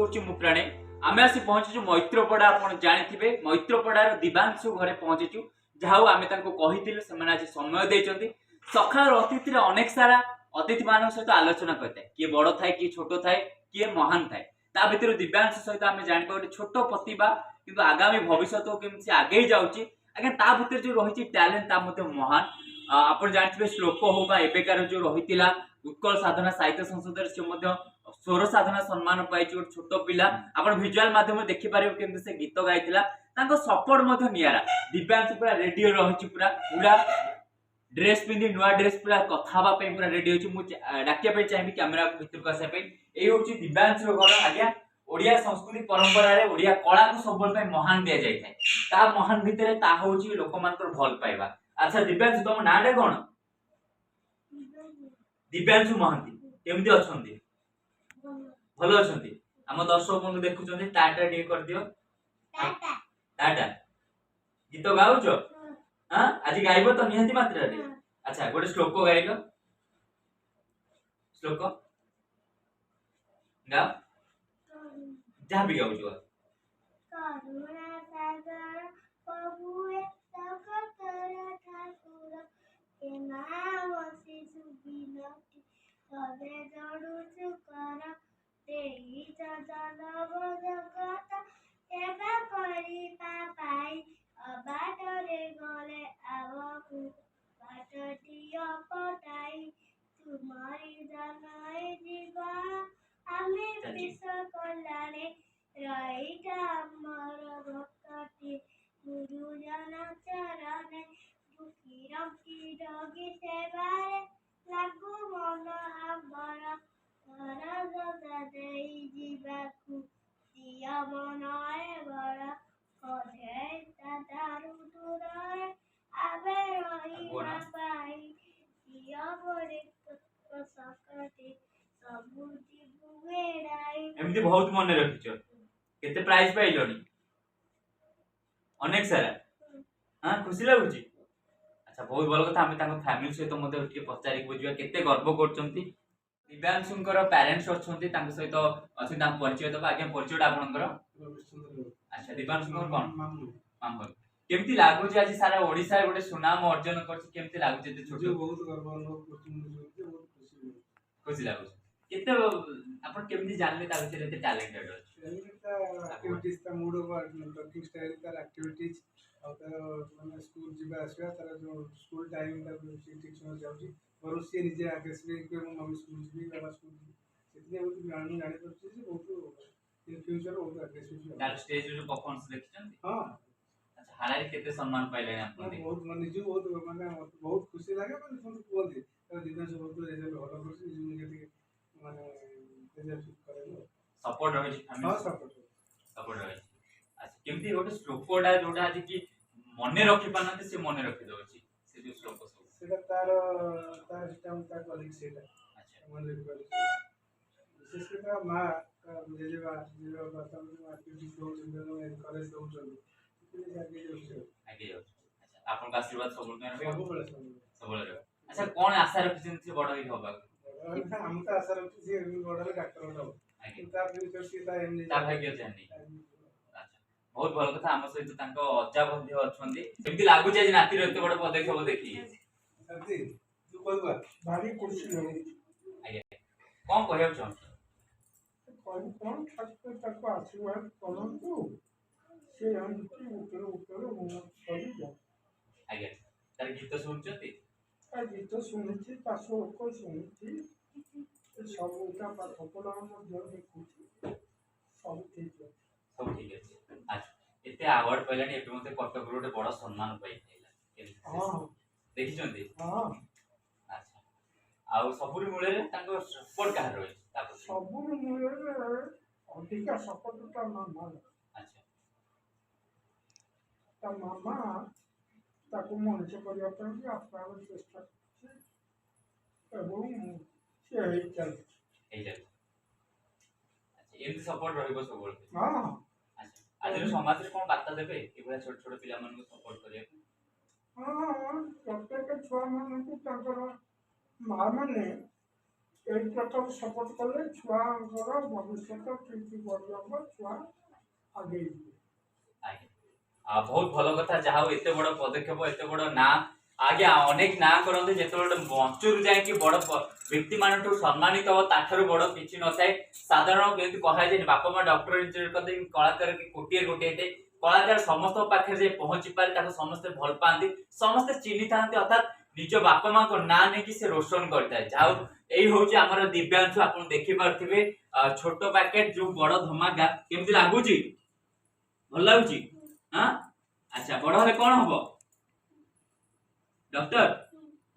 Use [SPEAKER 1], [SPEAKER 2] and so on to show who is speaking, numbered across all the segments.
[SPEAKER 1] कहूँ मु प्राणे आमे आसी पहुंचु मैत्रपड़ा आपण जानिथिबे मैत्रपड़ार दिबांशु घरे पहुंचीचु जाऊ आमे तांको कहिथिलु सेमाने आज समय देइचंती सखार अतिथि अनेक सारा अतिथि मान सहित आलोचना करते किए बड़ थाए किए छोट थाए किए महान थाए ता भितर दिव्यांश सहित आमे जानिबा गोटे छोट प्रतिभा किंतु आगामी भविष्य केमसी आगे जाउची आगे ता भितर जो रही टैलेंट ता मते महान आपण जानिथिबे श्लोक हो बा एबेकार जो रहितिला उत्कल साधना साहित्य संसद से स्वर साधना सम्मान पाई गोटे छोट पिला आपण विजुअल माध्यम देखि पारिबो केमते से गीत गाइतिला तांको सपोर्ट मते नियारा दिव्यांश पूरा रेडियो रहिछि पूरा पूरा ड्रेस पिंधि नुआ ड्रेस पूरा कथा पे पूरा रेडी होछि मु डाकिया पे चाहिबी कैमरा भीतर को आसे पे एई होछि दिव्यांश रो घर आज्ञा ओडिया संस्कृति परंपरा रे ओडिया कला को सबल पे महान दिया जाय थाए ता महान भितरे ता होछि लोक मानकर भल पाइबा। अच्छा दिव्यांश तुम नाडे कोन? दिव्यांश महांती केमती अछंती? भलो अछंती? हम दर्शक बंधु देखुचंती टाटा डी कर दियो टाटा टाटा गीत गाउछो हां आज गाइबो तो निहंती मात्रा रे। अच्छा गोटे श्लोक गाइलो श्लोक गा जहां भी गाउछो
[SPEAKER 2] करुणा सागर प्रभु एकतर ठाकुर के नाम शिशु बिनती तबे जड़ुचु कर तेई चंदन जगत एबे करी पाई अबाटरे गले आवकु बाटटिया पटाई तुम्हारी जनाई जीवन आमे विश्व कल्याणे रईटा अमर भक्ति गुरुजन चरणे दुखी रखी रोगी सेवारे लागू मन आंबर घर गदा देई जीवाकु दिया मन बड़ कधे दारू दूर आबे रही ना पाई दिया बड़े सकते सबु जीवु एड़ाई
[SPEAKER 1] एमती बहुत मन रखिछो केते प्राइस पाइलोनी अनेक सारा हां खुशी लागुची। अच्छा बहुत भल कथा आमे ताको फैमिली सहित मते के पचारि बुझिया केते गर्व करचंती दिव्यांशुंकर पेरेंट्स अछंती ताको सहित अछि ता परिचय दबा आगे परिचय आपनकर। अच्छा दिव्यांशुंकर कोन मामू केमती लागुची आज सारा ओडिसा गोटे सुनाम अर्जन करछि केमती लागुची ते छोटो
[SPEAKER 3] बहुत गर्व अनुभव करछि बहुत
[SPEAKER 1] खुशी लागुची केते आपण केमती जानले ता विषय एते टैलेंटेड अछि
[SPEAKER 3] एक्टिविटीज का मूड ओवर टॉकिंग स्टाइल का एक्टिविटीज और माने स्कूल जिबा आसवा तार जो स्कूल टाइम का ठीक समय जाउची और से निजे आगे से को मम्मी स्कूल जिबी बाबा स्कूल सेतने बहुत ज्ञान जानि परछि जे बहुत इन फ्यूचर बहुत एग्रेसिव
[SPEAKER 1] तार स्टेज रे परफॉर्मेंस देखछन।
[SPEAKER 3] हां
[SPEAKER 1] अच्छा हालारे केते सम्मान पाइले आपण देख
[SPEAKER 3] बहुत माने जो बहुत माने बहुत खुशी लागे माने सुन बोलदे दिना से बहुत रिजल्ट भलो करछि जे निजे माने रिजल्ट करे
[SPEAKER 1] सपोर्ट रही फैमिली
[SPEAKER 3] हां सपोर्ट
[SPEAKER 1] रही। अच्छा केमती गोटे श्लोकटा जोटा आज की मने रखि पानते से मने रखि दोछि से जो श्लोक सब
[SPEAKER 3] सेटा तार सिस्टम ता कलिक सेटा
[SPEAKER 1] अच्छा
[SPEAKER 3] मने रखि विशेष कर मां जेजेबा बाता में एक्टिविटी फ्लो जिंदगी में कॉलेज दउ चल इतने आगे जो
[SPEAKER 1] आगे जाउ। अच्छा आपन का आशीर्वाद सब
[SPEAKER 3] सब
[SPEAKER 1] रहे। अच्छा कोन आशा रखिछन से बड़ होई होबा
[SPEAKER 3] हम तो आशा रखि जे बड़ डॉक्टर हो ता फ्यूचर से ता एम
[SPEAKER 1] ता भाग्य जानी। अच्छा बहुत भल कथा हम सहित तांको अज्जा बंधु अछंती केमती लागु जे नाती रे एते बड़ पदक्षेप देखि
[SPEAKER 3] सरती तू कहबा भारी खुशी होई
[SPEAKER 1] आगे कोन कहब छ
[SPEAKER 3] कौन ठाकुर तक आशीर्वाद करंतु से हमके ऊपर सही जा
[SPEAKER 1] आगे तार गीत सुनचती
[SPEAKER 3] आ गीत सुनिछि पासो को सुनिछि सबटा पाठ पढ़ा मध्य देखुछि सब ठीक है
[SPEAKER 1] सब ठीक अछि। अच्छा एते अवार्ड पइलानी एते मते कटक रोड बड़ सम्मान पाइ थाइला
[SPEAKER 3] हां
[SPEAKER 1] देखि छथि
[SPEAKER 3] हां
[SPEAKER 1] अच्छा आउ सबुरी मुळे रे तांको सपोर्ट का रहै तापर
[SPEAKER 3] सबुरी मुळे अधिका सपोर्ट ता मामा
[SPEAKER 1] अच्छा
[SPEAKER 3] ता मामा ताको मनुष्य करिया ପାଇଁ आप्राण चेष्टा ଏବଂ से हे चल
[SPEAKER 1] हे जा अच्छा एम सपोर्ट रहइबो सबुर
[SPEAKER 3] हां
[SPEAKER 1] अच्छा आज समाज रे कोन बार्ता देबे एबा छोट छोट पिला मन को सपोर्ट करिया
[SPEAKER 3] हां प्रत्येक छुआ मन को ताकर मां माने
[SPEAKER 4] ଏଇ ପ୍ରକାର ସପୋର୍ଟ କଲେ ଛୁଆଙ୍କର ଭବିଷ୍ୟତ ଠିକ୍ ବଢ଼ିବ, ଛୁଆ ଆଗେଇ ଯିବେ।
[SPEAKER 1] ଆଜ୍ଞା ବହୁତ ଭଲ କଥା। ଯାହା ହଉ ଏତେ ବଡ ପଦକ୍ଷେପ, ଏତେ ବଡ ନା ଆଜ୍ଞା ଅନେକ ନା କରନ୍ତି ଯେତେବେଳେ ମଞ୍ଚରୁ ଯାଇକି ବଡ ବ୍ୟକ୍ତି ମାନଠୁ ସମ୍ମାନିତ ହବ ତାଠାରୁ ବଡ କିଛି ନଥାଏ। ସାଧାରଣ କେମିତି କୁହାଯାଏ ବାପା ମା ଡକ୍ଟର ଇଞ୍ଜିନିୟର କରନ୍ତି, କଳାକାର କି ଗୋଟିଏ ଗୋଟିଏ ଥାଏ। କଳାକାର ସମସ୍ତଙ୍କ ପାଖରେ ଯାଇ ପହଞ୍ଚି ପାରେ, ତାକୁ ସମସ୍ତେ ଭଲ ପାଆନ୍ତି, ସମସ୍ତେ ଚିହ୍ନିଥାନ୍ତି, ଅର୍ଥାତ୍ ନିଜ ବାପା ମାଙ୍କ ନାଁ ନେଇକି ସେ ରୋଶନ କରିଥାଏ। ଯାହା ହଉ ଏଇ ହଉଛି ଆମର ଦିବ୍ୟାଂଶୁ। ଆପଣ ଦେଖିପାରୁଥିବେ ଛୋଟ ପ୍ୟାକେଟ ଯୋଉ ବଡ ଧମାକା କେମିତି ଲାଗୁଛି, ଭଲ ଲାଗୁଛି। ହଁ ଆଚ୍ଛା ବଡ ହେଲେ କଣ ହବ? ଡକ୍ଟର?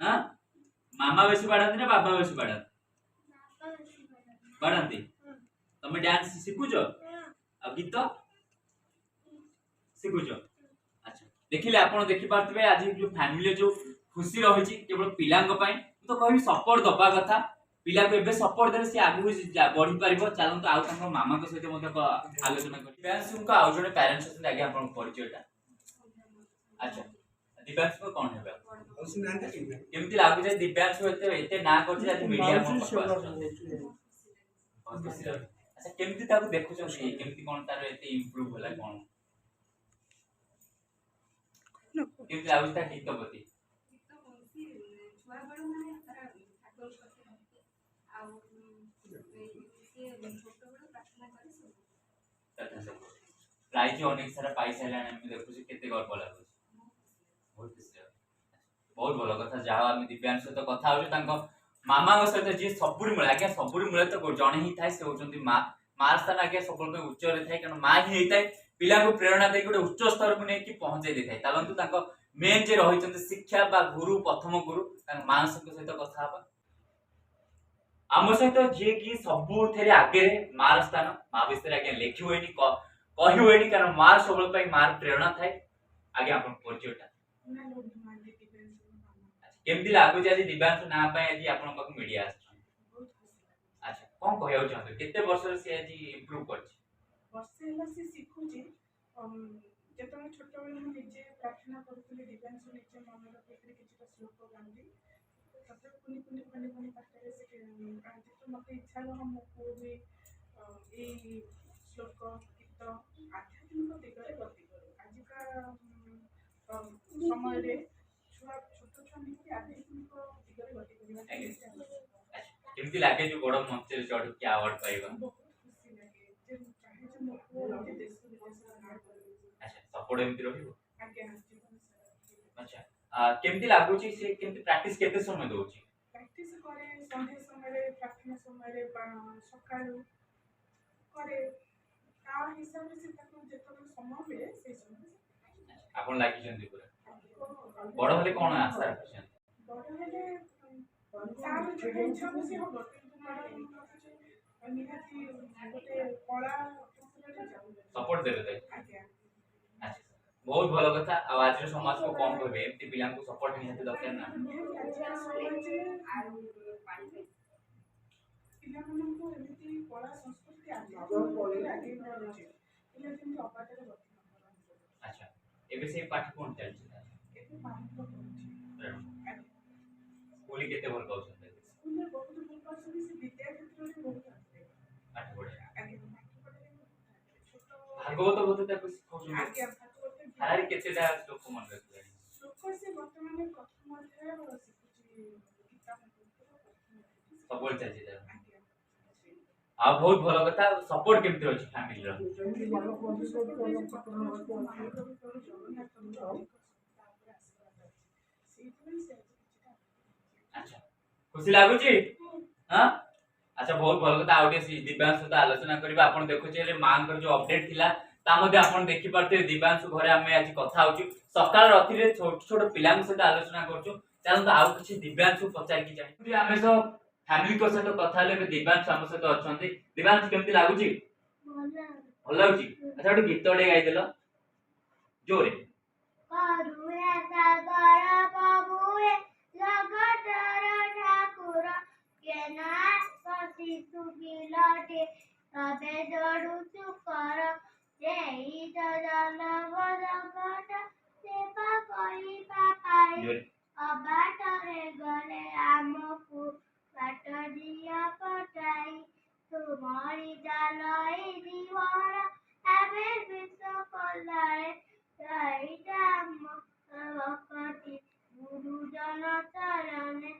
[SPEAKER 1] ହଁ ମାମା ବେଶୀ ବାଡାନ୍ତି ନା ବାବା ବେଶୀ ବାଡାନ୍ତି? ବାଡାନ୍ତି। ତମେ ଡ୍ୟାନ୍ସ ଶିଖୁଛ ଆଉ ଗୀତ ଶିଖୁଛ? ଆଚ୍ଛା ଦେଖିଲେ ଆପଣ ଦେଖିପାରୁଥିବେ ଆଜି ଯୋଉ ଫ୍ୟାମିଲି ଯୋଉ ଖୁସି ରହିଛି କେବଳ ପିଲାଙ୍କ ପାଇଁ। ମୁଁ ତ କହିବି ସପୋର୍ଟ ଦବା କଥା। ପିଲାକୁ ଏବେ ସପୋର୍ଟ ଦେଲେ ସେ ଆଗକୁ ବଢି ପାରିବ। ଚାଲନ୍ତୁ ଆଉ ତାଙ୍କ ମାମାଙ୍କ ସହିତ ମଧ୍ୟ ଆଲୋଚନା କରି ଦିବ୍ୟାଂଶୁଙ୍କ ଆଉ ଜଣେ ପ୍ୟାରେଣ୍ଟସ୍ ଅଛନ୍ତି। ଆଜ୍ଞା ଆପଣଙ୍କ ପରିଚୟଟା? ଆଚ୍ଛା ଦିବ୍ୟାଂଶୁଙ୍କ କଣ ହେବେ? କେମିତି ଲାଗୁଛି ଦିବ୍ୟାଂଶୁ ଏତେ ନା କରୁଛି ଆଜି ମିଡିଆ ଆଚ୍ଛା କେମିତି ତାକୁ ଦେଖୁଛନ୍ତି, କେମିତି କଣ ତାର ଏତେ ଇମ୍ପ୍ରୁଭ ହେଲା, କଣ କେମିତି ଲାଗୁଛି ତା ଗୀତ ପ୍ରତି? ପ୍ରାଇଜ ଅନେକ ସାରା ପାଇସାରିଲାଣି, ଆମେ ଦେଖୁଛୁ କେତେ ଗର୍ବ ଲାଗୁଛି। ବହୁତ ଭଲ କଥା। ଯାହା ଆମେ ଦିବ୍ୟାଂଶ ସହିତ କଥା ହଉଛୁ, ତାଙ୍କ ମାମାଙ୍କ ସହିତ ଯିଏ ସବୁଠି ମିଳେ। ଆଜ୍ଞା ସବୁଠି ମିଳେ ତ ଜଣେ ହିଁ ଥାଏ, ସେ ହଉଛନ୍ତି ମା। ମା ସ୍ଥାନ ଆଜ୍ଞା ସବୁବେଳେ ଉଚ୍ଚରେ ଥାଏ, କାରଣ ମା ହିଁ ହେଇଥାଏ ପିଲାଙ୍କୁ ପ୍ରେରଣା ଦେଇକି ଗୋଟେ ଉଚ୍ଚ ସ୍ତରକୁ ନେଇକି ପହଞ୍ଚେଇ ଦେଇଥାଏ। ଚାଲନ୍ତୁ ତାଙ୍କ ମେନ୍ ଯେ ରହିଛନ୍ତି ଶିକ୍ଷା ବା ଗୁରୁ, ପ୍ରଥମ ଗୁରୁ, ତାଙ୍କ ମାଙ୍କ ସହିତ କଥା ହବା। ଆମ ସହିତ ଯିଏ କି ସବୁଥିରେ ଆଗରେ, ମାର ସ୍ଥାନ ମା ବିଷୟରେ ଆଜ୍ଞା ଲେଖି ହୁଏନି, କହି ହୁଏନି, କାରଣ ମା ସବୁବେଳେ ପାଇଁ ମାର ପ୍ରେରଣା ଥାଏ। ଆଜ୍ଞା ଆପଣଙ୍କ ପରିଚୟଟା? କେମିତି ଲାଗୁଛି ଆଜି ଦିବ୍ୟାଂଶୁ ନା ପାଇଁ ଆଜି ଆପଣଙ୍କ ପାଖକୁ ମିଡିଆ ଆସିଛନ୍ତି? ଆଚ୍ଛା କଣ କହିବାକୁ ଚାହୁଁଛନ୍ତି, କେତେ ବର୍ଷରେ ସେ ଆଜି ଇମ୍ପ୍ରୁଭ କରିଛି?
[SPEAKER 4] ବର୍ଷେ ହେଲା ସେ ଶିଖୁଛି। ଯେତେବେଳେ ଛୋଟବେଳେ ମୁଁ ନିଜେ ପ୍ରାର୍ଥନା କରୁଥିଲି, ଦିବ୍ୟାଂଶୁ ନିଜେ ମନେ ରଖିକିରି କିଛିଟା ଶ୍ଲୋକ ଗାଆନ୍ତି। ତାପରେ ପୁଣି ପାଠରେ ସେ ଗାଆନ୍ତି। ତ ମୋତେ ଇଚ୍ଛା ହେଲା ମୋ ପୁଅ ବି ଏଇ ଶ୍ଲୋକ, ଗୀତ, ଆଧ୍ୟାତ୍ମିକ ଦିଗରେ ଗତି କରୁ। ଆଜିକା ସମୟରେ ଛୋଟ ଛୁଆଙ୍କୁ ଆଧ୍ୟାତ୍ମିକ ଦିଗରେ ଗତି କରିବା।
[SPEAKER 1] କେମିତି ଲାଗେ ଯୋଉ ବଡ ମଞ୍ଚରେ ଚଢିକି ଆୱାର୍ଡ ପାଇବା?
[SPEAKER 4] ବହୁତ ଖୁସି ଲାଗେ ଯେ ମୁଁ ଚାହେଁ ଯେ ମୋ ପୁଅ ଗୋଟେ ଦେଶ ବିଦେଶରେ ନାଁ କରିବ।
[SPEAKER 1] ଆଚ୍ଛା ସପୋର୍ଟ ଏମିତି ରହିବ?
[SPEAKER 4] ଆଜ୍ଞା।
[SPEAKER 1] ଆଚ୍ଛା କେମିତି ଲାଗୁଛି, ସେ କେମିତି ପ୍ରାକ୍ଟିସ କେତେ ସମୟ ଦଉଛି?
[SPEAKER 4] ପ୍ରାକ୍ଟିସ କରେ ସନ୍ଧ୍ୟା ସମୟରେ, ପ୍ରାର୍ଥନା ସମୟରେ, ସକାଳୁ କରେ। ତା ହିସାବରେ ସେ ତାକୁ ଯେତେବେଳେ ସମୟ ମିଳେ ସେଇ ସମୟରେ
[SPEAKER 1] ଆପଣ ଲାଗିଛନ୍ତି ପୁରା। ବଡ ହେଲେ କଣ ଆଶା ରଖିଛନ୍ତି?
[SPEAKER 4] ବଡ ହେଲେ ତାର ଯେତେ ଇଚ୍ଛା ଖୁସି ହବ, କିନ୍ତୁ ନିହାତି ଗୋଟେ କଳା
[SPEAKER 1] ସପୋର୍ଟ ଦେବେ ତାକୁ।
[SPEAKER 4] ଆଜ୍ଞା।
[SPEAKER 1] ଆଚ୍ଛା ବହୁତ ଭଲ କଥା। ଆଉ ଆଜିର ସମାଜକୁ କଣ କହିବେ, ଏମିତି ପିଲାଙ୍କୁ ସପୋର୍ଟ ନିହାତି ଦରକାର ନା?
[SPEAKER 4] ପିଲାମାନଙ୍କୁ ଏମିତି କଳା ସଂସ୍କୃତି ଆଗେଇ ଯାଉଛି, ପିଲା ଯେମିତି ଅବାଟରେ ଗତି ନ କରନ୍ତି।
[SPEAKER 1] ଆଚ୍ଛା ଏବେ ସେ ପାଠ କଣ ଚାଲିଛି?
[SPEAKER 4] ଏବେ ପାଠ ପଢୁଛି।
[SPEAKER 1] ସ୍କୁଲ କେତେ ଭଲ ପାଉଛନ୍ତି?
[SPEAKER 4] ସ୍କୁଲରେ ବହୁତ ଭଲ ପାଉଛନ୍ତି। ସେ ବିଦ୍ୟା କ୍ଷେତ୍ରରେ ବହୁତ ଆଗରେ
[SPEAKER 1] ପାଠ ପଢେ।
[SPEAKER 4] ଛୋଟ
[SPEAKER 1] ଭାଗବତ ବୋଧେ ତାକୁ ଶିଖଉଛନ୍ତି?
[SPEAKER 4] ଆଜ୍ଞା ଭାଗବତ
[SPEAKER 1] ହାରାରି କେତେଟା ଶ୍ଲୋକ ମନେ ରଖିଲାଣି?
[SPEAKER 4] ଶ୍ଲୋକ ସେ ବର୍ତ୍ତମାନ ପ୍ରଥମ ଅଧ୍ୟାୟ ଶିଖୁଛି।
[SPEAKER 1] ସବୁବେଳେ ଚାଲିଛି ତାର। ଆଉ ବହୁତ ଭଲ କଥା। ସପୋର୍ଟ କେମିତି ଅଛି ଫ୍ୟାମିଲିର? ଆଚ୍ଛା ଖୁସି ଲାଗୁଛି? ହଁ ଆଚ୍ଛା ବହୁତ ଭଲ କଥା। ଆଉ ଟିକେ ଦିବ୍ୟାଂଶ ସହିତ ଆଲୋଚନା କରିବା। ଆପଣ ଦେଖୁଛନ୍ତି ମାଙ୍କର ଯୋଉ ଅପଡେଟ ଥିଲା ତା ମଧ୍ୟ ଆପଣ ଦେଖିପାରୁଥିବେ। ଦିବ୍ୟାଂଶୁ ଘରେ ଆମେ ଆଜି କଥା ହଉଛୁ, ସକାଳ ରାତିରେ ଛୋଟ ଛୋଟ ପିଲାଙ୍କ ସହିତ ଆଲୋଚନା କରୁଛୁ। ଚାଲନ୍ତୁ ଆଉ କିଛି ଦିବ୍ୟାଂଶୁ ପଚାରିକି ଜାଣିବୁ। ଆମେ ତ ଫ୍ୟାମିଲିଙ୍କ ସହିତ କଥା ହେଲେ, ଏବେ ଦିବ୍ୟାଂଶୁ ଆମ ସହିତ ଅଛନ୍ତି। ଦିବ୍ୟାଂଶୁ କେମିତି ଲାଗୁଛି? ଭଲ ଲାଗୁଛି। ଆଚ୍ଛା ଗୋଟେ ଗୀତ ଟେ ଗାଇଦେଲ ଜୋରେ।
[SPEAKER 2] କରୁଣା ସାଗର ପ୍ରଭୁଏ ଜଗତର ଠାକୁର, କେନା ଶିଶୁ ବିଲଟେ ତବେ ଦୌଡୁଛୁ କର, ସେଇ ଜନମ ଜଗତ ସେବା କରିବା ପାଇଁ, ଅବାଟରେ ଗଲେ ଆମକୁ ବାଟ ଦିଅ वकटी गुरुजन चरणे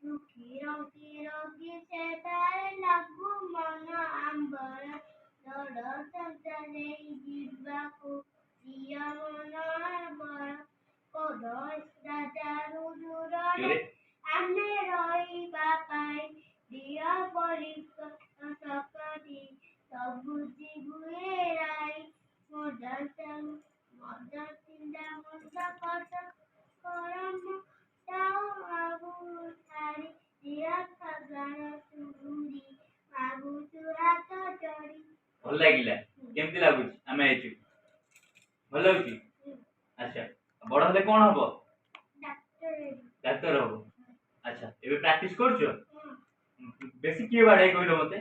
[SPEAKER 2] दुखी रोगी रोगी से तारे लगू मन आंबर दड़ संतरे जीवाकू प्रिय मन आंबर कोद राजारू दूर आमे रहिबा पाई दिया परिक सकटी सबु जीवु एराई मदन चिंता मुंडा कट करम ताऊ आगु थारी दिया खगान सुरुरी आगु हाथ जोड़ी
[SPEAKER 1] ଭଲ ଲାଗିଲା କେମିତି ଲାଗୁଛି ଆମେ ଆଇଛୁ ଭଲ ଲାଗୁଛି ଆଚ୍ଛା ବଡ ହେଲେ କଣ ହବ
[SPEAKER 2] डॉक्टर
[SPEAKER 1] ଡାକ୍ତର ହବ ଆଚ୍ଛା ଏବେ ପ୍ରାକ୍ଟିସ କରୁଛ ବେଶୀ କିଏ ବାଡାଇ କହିଲ ମତେ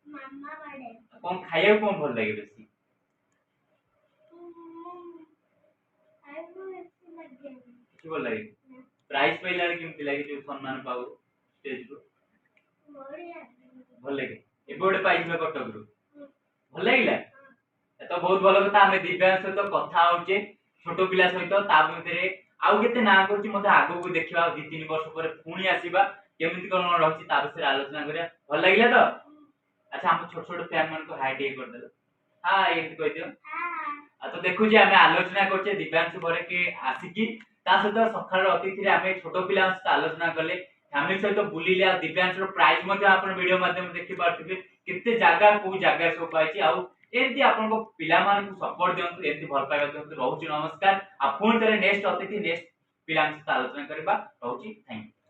[SPEAKER 2] मामा बड़े
[SPEAKER 1] କଣ ଖାଇବାକୁ କଣ ଭଲ ଲାଗେ ବେଶୀ
[SPEAKER 2] आगु ऐसे लगे
[SPEAKER 1] କିଛି ଭଲ ଲାଗେ ପ୍ରାଇଜ ପାଇଲା ବେଳେ କେମିତି ଲାଗେ ଯୋଉ ସମ୍ମାନ ପାଉ ଷ୍ଟେଜ ରୁ
[SPEAKER 2] बढ़िया
[SPEAKER 1] ଭଲ ଲାଗେ ଏବେ ଗୋଟେ ପାଇଥିଲ କଟକରୁ ଭଲ ଲାଗିଲା ଏ ତ ବହୁତ ଭଲ କଥା ଆମେ ଦିବ୍ୟାଙ୍କ ସହିତ କଥା ହଉଛେ ଛୋଟ ପିଲା ସହିତ ତା ଭିତରେ ଆଉ କେତେ ନାଁ କରୁଛି ମତେ ଆଗକୁ ଦେଖିବା ଆଉ 2-3 ବର୍ଷ ପରେ ପୁଣି ଆସିବା କେମିତି କଣ ରହିଛି ତା ବିଷୟରେ ଆଲୋଚନା କରିବା ଭଲ ଲାଗିଲା ତ ଆଚ୍ଛା ଆମ ଛୋଟ ଛୋଟ ଫ୍ୟାନ ମାନଙ୍କୁ ହାଇ ଟିକେ କରିଦେଲ ହାଇ ଏମିତି କହିଦିଅ ଆଉ ତ ଦେଖୁଛି ଆମେ ଆଲୋଚନା କରୁଛେ ଦିବ୍ୟାଂଶୁ ଘରେ କି ଆସିକି ତା ସହିତ ସକାଳର ଅତିଥିରେ ଆମେ ଛୋଟ ପିଲାଙ୍କ ସହିତ ଆଲୋଚନା କଲେ ଫ୍ୟାମିଲି ସହିତ ବୁଲିଲେ ଆଉ ଦିବ୍ୟାଂଶୁର ପ୍ରାଇଜ ମଧ୍ୟ ଆପଣ ଭିଡିଓ ମାଧ୍ୟମରେ ଦେଖିପାରୁଥିବେ କେତେ ଜାଗା କୋଉ ଜାଗା ସବୁ ପାଇଛି ଆଉ ଏମିତି ଆପଣଙ୍କ ପିଲାମାନଙ୍କୁ ସପୋର୍ଟ ଦିଅନ୍ତୁ ଏମିତି ଭଲ ପାଇବା ଦିଅନ୍ତୁ ରହୁଛି ନମସ୍କାର ଆଉ ପୁଣି ଥରେ ନେକ୍ସଟ ଅତିଥି ନେକ୍ସଟ ପିଲାଙ୍କ ସହିତ ଆଲୋଚନା କରିବା ରହୁଛି ଥ୍ୟାଙ୍କ ୟୁ